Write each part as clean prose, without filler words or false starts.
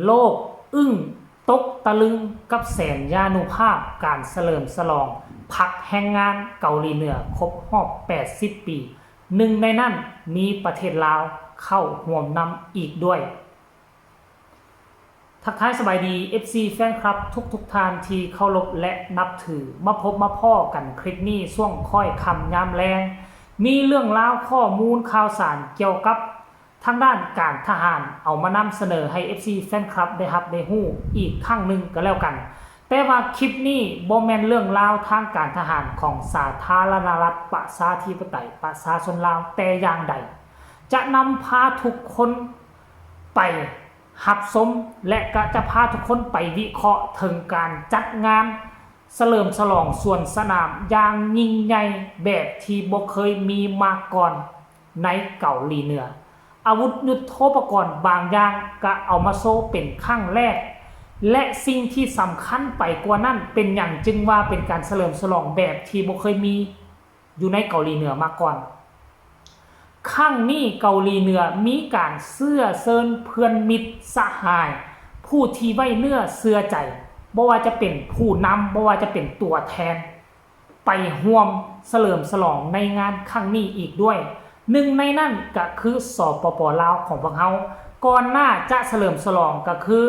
โลกอึ้งตกตะลึงกับแสนยานุภาพการเฉลิมฉลองพักแรงงานเกาหลีเหนือครบรอบ80 ปีหนึ่งในนั้นมีประเทศลาวเข้าร่วมนำอีกด้วยทักทายสบายดี FC แฟนคลับทุกท่านที่เคารพและนับถือมาพบมาพ้อกันคลิปนี้ช่วงค่อยค่ำยามแลงมีเรื่องราวข้อมูลข่าวสารเกี่ยวกับทางด้านการทหารเอามานำเสนอให้ FC แฟนคลับได้รับได้ฮู้อีกครั้งหนึ่งก็แล้วกันแต่ว่าคลิปนี้บ่แม่นเรื่องราวทางการทหารของสาธารณรัฐประชาธิปไตยประชาชนลาวแต่อย่างใดจะนำพาทุกคนไปรับชมและก็จะพาทุกคนไปวิเคราะห์ถึงการจัดงานเฉลิมฉลองสวนสนามอย่างยิ่งใหญ่แบบที่บ่เคยมีมาก่อนในเกาหลีเหนืออาวุธยุทโธปกรณ์บางอย่างก็เอามาโชว์เป็นครั้งแรกและสิ่งที่สำคัญไปกว่านั้นเป็นอย่างจึงว่าเป็นการเฉลิมฉลองแบบที่บ่เคยมีอยู่ในเกาหลีเหนือมาก่อนครั้งนี้เกาหลีเหนือมีการเสื้อเชิญเพื่อนมิตรสหายผู้ที่ไว้เนื้อเชื่อใจบ่ว่าจะเป็นผู้นำบ่ว่าจะเป็นตัวแทนไปร่วมเฉลิมฉลองในงานครั้งนี้อีกด้วยหนึ่งในนั้นก็คือสปป.ลาวของพวกเราก่อนหน้าจะเฉลิมฉลองก็คือ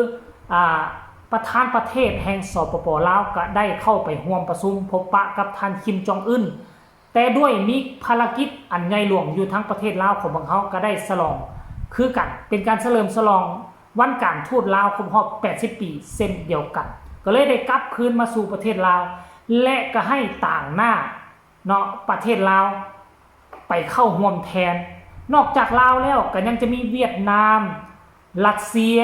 ประธานประเทศแห่งสปป.ลาวก็ได้เข้าไปร่วมประชุมพบปะกับท่านคิมจองอึนแต่ด้วยมีภารกิจอันใหญ่หลวงอยู่ทั้งประเทศลาวของพวกเราก็ได้ฉลองคือกันเป็นการเฉลิมฉลองวันการทูตลาวครบรอบ80 ปีเช่นเดียวกันก็เลยได้กลับคืนมาสู่ประเทศลาวและก็ให้ต่างหน้าเนาะประเทศลาวไปเข้าร่วมแทนนอกจากลาวแล้วก็ยังจะมีเวียดนามรัสเซีย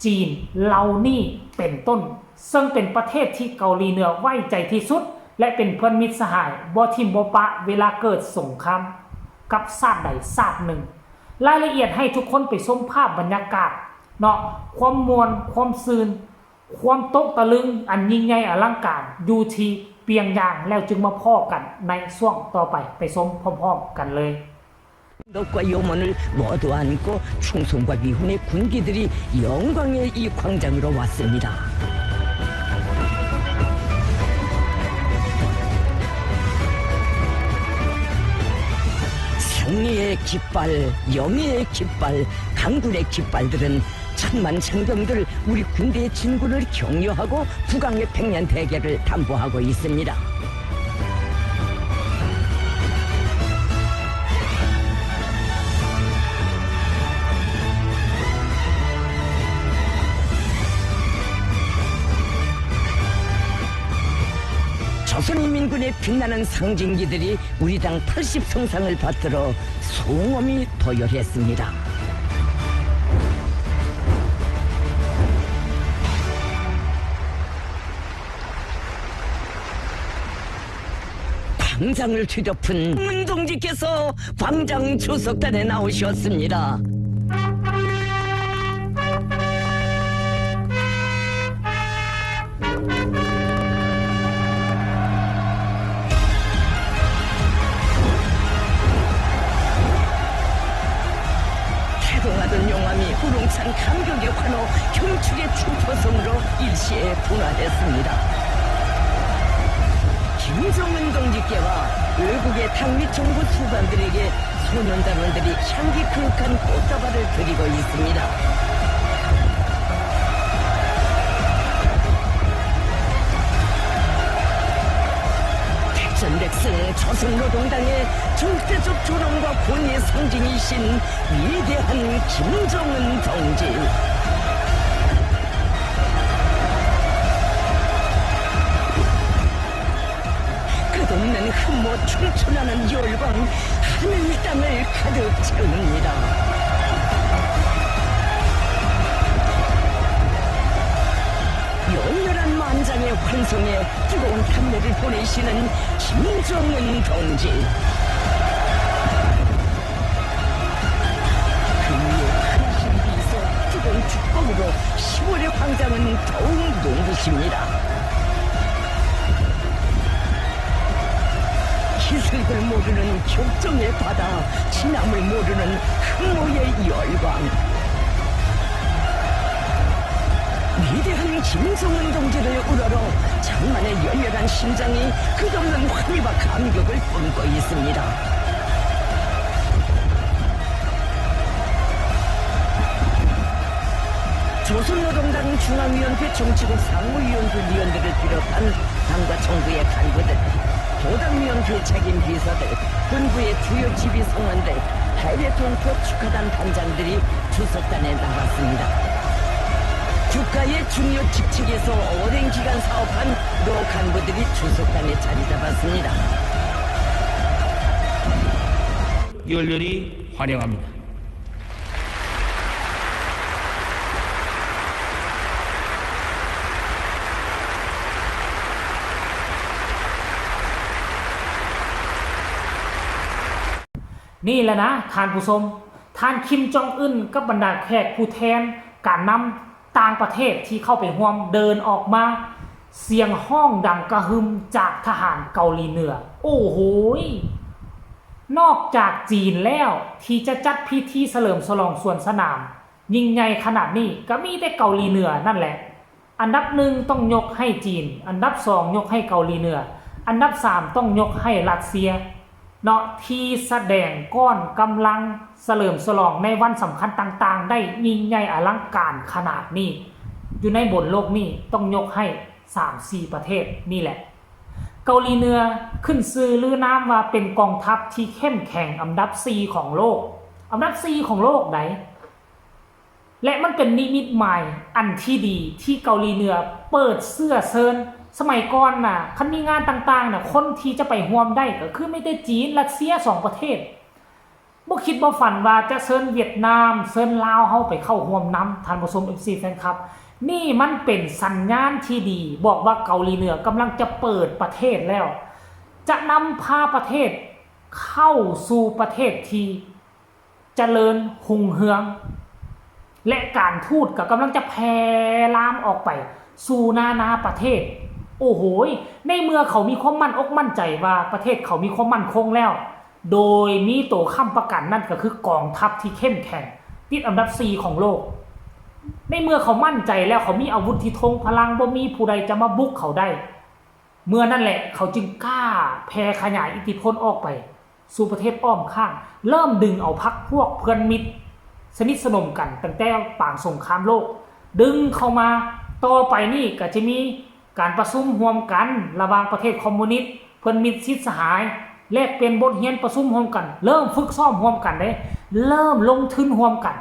จีนเหล่านี้เป็นต้นซึ่งเป็นประเทศที่เกาหลีเหนือไว้ใจที่สุดและเป็นเพื่อนมิตรสหายบ่ทิ่มบ่ปะเวลาเกิดสงครามกับชาติใดชาติหนึ่งรายละเอียดให้ทุกคนไปชมภาพบรรยากาศเนาะความมวลความซื่นความตกตะลึงอันยิ่งใหญ่อลังการอยู่ที่เปียงยางแล้วจึงมาพ้อกันในช่วงต่อไปชมพร้อมๆกันเลย덕과 염원을 모두 안고 충성과 미훈의 군기들이 영광의 이 광장으로 왔습니다. 승리의 깃발, 영예의 깃발, 강군의 깃발들은 천만 장병들 우리 군대의 진군을 격려하고 국왕의 백년 대계를 담보하고 있습니다. 조선인민군의 빛나는 상징기들이 우리 당 80성상을 받들어 소음이 도열했습니다. 광장을 뒤덮은 문동지께서 광장 주석단에 나오셨습니다. 태동하던 용암이 우롱찬 감격의 환호, 경축의 축포성으로 일시에 분화했습니다. 김정은 동지께와 외국의 당 및 정부 수반들에게 소년단원들이 향기 그윽한 꽃다발을 드리고 있습니다. 백전백승 조선노동당의 절대적 존엄과 권위의 상징이신 위대한 김정은 동지. 끝없는 흠모 충천하는 열광 하늘 땅을 가득 채웁니다. 열렬한 만장의 환송에 뜨거운 담례를 보내시는 김정은 동지. 그 위에 하나씩 비서 뜨거운 축복으로 10월의 광장은 더욱 눈부십니다. 기슬을 모르는 격정의 바다, 진함을 모르는 흠모의 열광. 김정은 동지를 우러러 장만의 열렬한 심장이 끝없는 환희와 감격을 품고 있습니다. 조선노동당 중앙위원회 정치국 상무위원회 위원들을 비롯한 당과 정부의 간부들, 도당위원회 책임 비서들, 군부의 주요 지휘 성원들, 해외 동포 축하단 단장들이 주석단에 나갔습니다. 국가의 중요 직책에서 오랜 기간 사업한 노 간부들이 주석단에 자리 잡았습니다. 열렬히 환영합니다.นี่แหละนะท่านผู้ชมท่านคิมจองอึนกับบรรดาแขกผู้แทนการนำต่างประเทศที่เข้าไปร่วมเดินออกมาเสียงห้องดังกระหึ่มจากทหารเกาหลีเหนือโอ้โหนอกจากจีนแล้วที่จะจัดพิธีเฉลิมฉลองสวนสนามยิ่งใหญ่ขนาดนี้ก็มีแต่เกาหลีเหนือนั่นแหละอันดับ1ต้องยกให้จีนอันดับ2ยกให้เกาหลีเหนืออันดับ3ต้องยกให้รัสเซียเนาะที่แสดงก้อนกำลังเฉลิมฉลองในวันสำคัญต่างๆได้ยิ่งใหญ่อลังการขนาดนี้อยู่ในบนโลกนี้ต้องยกให้ 3-4 ประเทศนี่แหละเกาหลีเหนือขึ้นชื่อลือน้ำว่าเป็นกองทัพที่เข้มแข็งอันดับ4ของโลกอันดับ4ของโลกไหนและมันเป็นนิมิตหมายอันที่ดีที่เกาหลีเหนือเปิดเสื้อเชิญสมัยก่อนน่ะคันมีงานต่างๆน่ะคนที่จะไปร่วมได้ก็คือไม่ได้จีนรัสเซีย2ประเทศบ่คิดบ่ฝันว่าจะเชิญเวียดนามเชิญลาวเฮาไปเข้าร่วมนํท่านผู้ชม FC แฟนคลับนี่มันเป็นสัญญาณที่ดีบอกว่าเกาหลีเหนือกำลังจะเปิดประเทศแล้วจะนำพาประเทศเข้าสู่ประเทศที่เจริญรุ่งเรืองและการทูตก็กำลังจะแผ่ลามออกไปสู่นานาประเทศโอ้โหในเมื่อเขามีความมั่นอกมั่นใจว่าประเทศเขามีความมั่นคงแล้วโดยมีตัวค้ำประกันนั่นก็คือกองทัพที่เข้มแข็งติดอันดับ4ของโลกในเมื่อเขามั่นใจแล้วเขามีอาวุธที่ทงพลังบ่มีผู้ใดจะมาบุกเขาได้เมื่อนั่นแหละเขาจึงกล้าแผ่ขยายอิทธิพลออกไปสู่ประเทศอ้อมข้างเริ่มดึงเอาพรรคพวกเพื่อนมิตรสนิทสนมกันตั้งแต่ปางสงครามโลกดึงเข้ามาต่อไปนี่ก็จะมีการประชุมร่วมกันระหว่างประเทศคอมมิวนิสต์เพื่อนมิตรชิดสหายแลกเปลี่ยนบทเรียนประชุมร่วมกันเริ่มฝึกซ้อมร่วมกันเด้เริ่มลงทุนร่วมกัน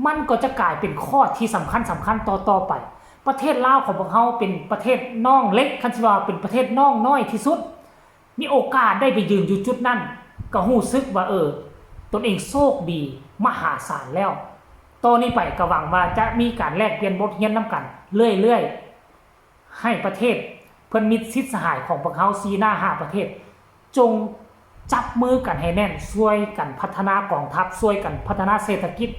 มันก็จะกลายเป็นข้อที่สำคัญต่อไปประเทศลาวของพวกเฮาเป็นประเทศน้องเล็กคันสิว่าเป็นประเทศน้องน้อยที่สุดมีโอกาสได้ไปยืนอยู่จุดนั้นก็รู้สึกว่าตนเองโชคดีมหาศาลแล้วตอนนี้ไปก็หวังว่าจะมีการแลกเปลี่ยนบทเรียนนำกันเรื่อยๆให้ประเทศเพิ่นมิตรชิดสหายของพวกเฮา4หน้า5ประเทศจงจับมือกันให้แน่นช่วยกันพัฒนากองทัพช่วยกันพัฒนาเศรษฐกิจ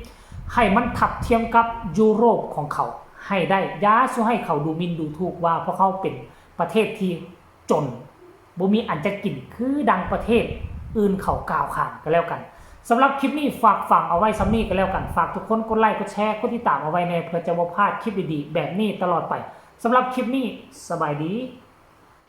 ให้มันทับเทียมกับยุโรปของเขาให้ได้อย่าสู้ให้เขาดูหมิ่นดูถูกว่าพวกเขาเป็นประเทศที่จนบ่มีอันจะกินคือดังประเทศอื่นเขากล่าวขานก็แล้วกันสำหรับคลิปนี้ฝากฟังเอาไว้ซำนี้ก็แล้วกันฝากทุกคนกดไลค์กดแชร์กดติดตามเอาไว้ในเพื่อจะบ่พลาดคลิปดีๆแบบนี้ตลอดไปสำหรับคลิปนี้สบายดี